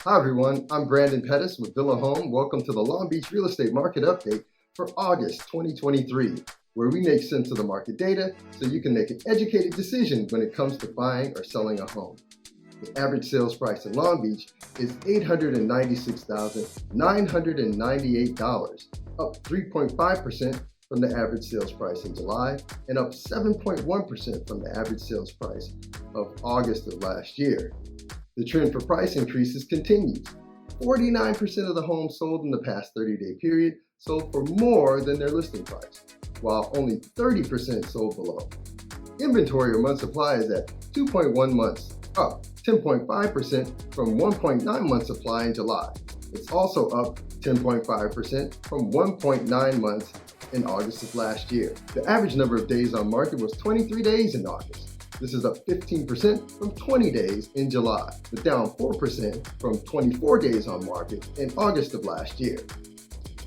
Hi everyone, I'm Brandon Pettis with Villa Home. Welcome to the Long Beach Real Estate Market Update for August 2023, where we make sense of the market data so you can make an educated decision when it comes to buying or selling a home. The average sales price in Long Beach is $896,998, up 3.5% from the average sales price in July and up 7.1% from the average sales price of August of last year. The trend for price increases continues. 49% of the homes sold in the past 30-day period sold for more than their listing price, while only 30% sold below. Inventory or month supply is at 2.1 months, up 10.5% from 1.9 month supply in July. It's also up 10.5% from 1.9 months in August of last year. The average number of days on market was 23 days in August. This is up 15% from 20 days in July, but down 4% from 24 days on market in August of last year.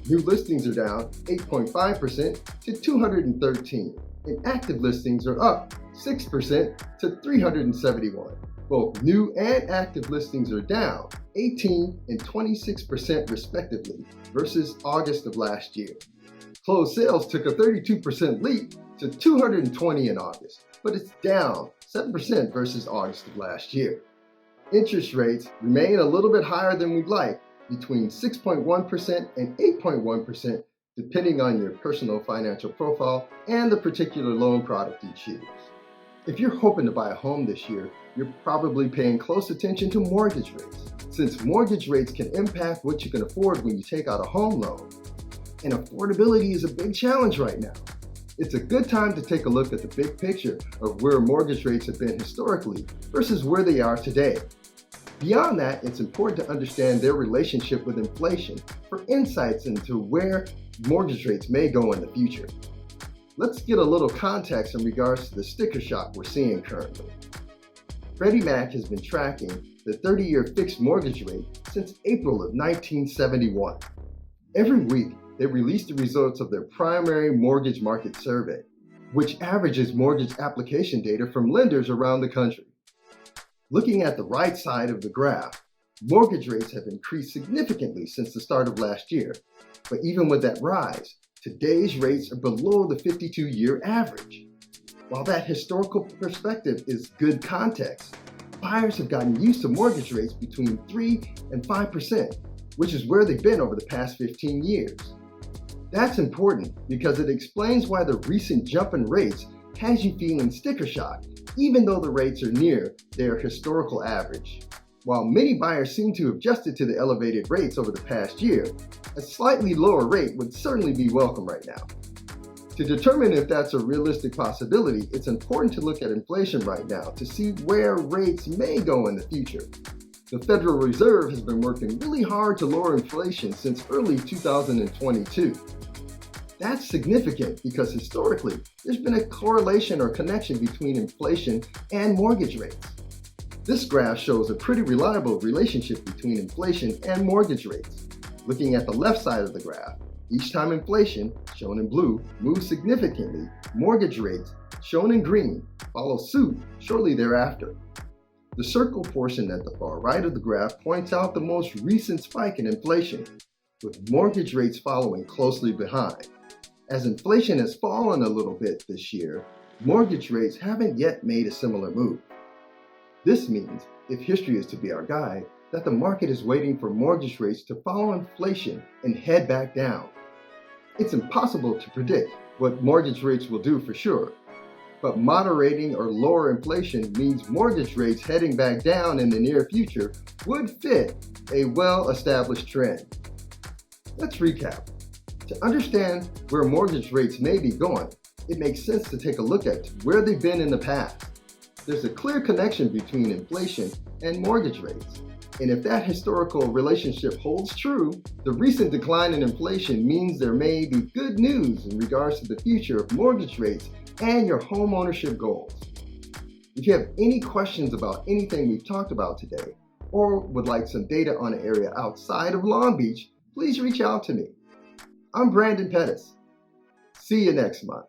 New listings are down 8.5% to 213, and active listings are up 6% to 371. Both new and active listings are down 18 and 26% respectively versus August of last year. Closed sales took a 32% leap to 220 in August, but it's down 7% versus August of last year. Interest rates remain a little bit higher than we'd like, between 6.1% and 8.1%, depending on your personal financial profile and the particular loan product you choose. If you're hoping to buy a home this year, you're probably paying close attention to mortgage rates, since mortgage rates can impact what you can afford when you take out a home loan. And affordability is a big challenge right now. It's a good time to take a look at the big picture of where mortgage rates have been historically versus where they are today. Beyond that, it's important to understand their relationship with inflation for insights into where mortgage rates may go in the future. Let's get a little context in regards to the sticker shock we're seeing currently. Freddie Mac has been tracking the 30-year fixed mortgage rate since April of 1971. Every week, they release the results of their primary mortgage market survey, which averages mortgage application data from lenders around the country. Looking at the right side of the graph, mortgage rates have increased significantly since the start of last year, but even with that rise, today's rates are below the 52-year average. While that historical perspective is good context, buyers have gotten used to mortgage rates between 3 and 5%, which is where they've been over the past 15 years. That's important because it explains why the recent jump in rates has you feeling sticker shock, even though the rates are near their historical average. While many buyers seem to have adjusted to the elevated rates over the past year, a slightly lower rate would certainly be welcome right now. To determine if that's a realistic possibility, it's important to look at inflation right now to see where rates may go in the future. The Federal Reserve has been working really hard to lower inflation since early 2022. That's significant because historically, there's been a correlation or connection between inflation and mortgage rates. This graph shows a pretty reliable relationship between inflation and mortgage rates. Looking at the left side of the graph, each time inflation, shown in blue, moves significantly, mortgage rates, shown in green, follow suit shortly thereafter. The circle portion at the far right of the graph points out the most recent spike in inflation, with mortgage rates following closely behind. As inflation has fallen a little bit this year, mortgage rates haven't yet made a similar move. This means, if history is to be our guide, that the market is waiting for mortgage rates to follow inflation and head back down. It's impossible to predict what mortgage rates will do for sure, but moderating or lower inflation means mortgage rates heading back down in the near future would fit a well-established trend. Let's recap. To understand where mortgage rates may be going, it makes sense to take a look at where they've been in the past. There's a clear connection between inflation and mortgage rates. And if that historical relationship holds true, the recent decline in inflation means there may be good news in regards to the future of mortgage rates and your home ownership goals. If you have any questions about anything we've talked about today, or would like some data on an area outside of Long Beach, please reach out to me. I'm Brandon Pettis. See you next month.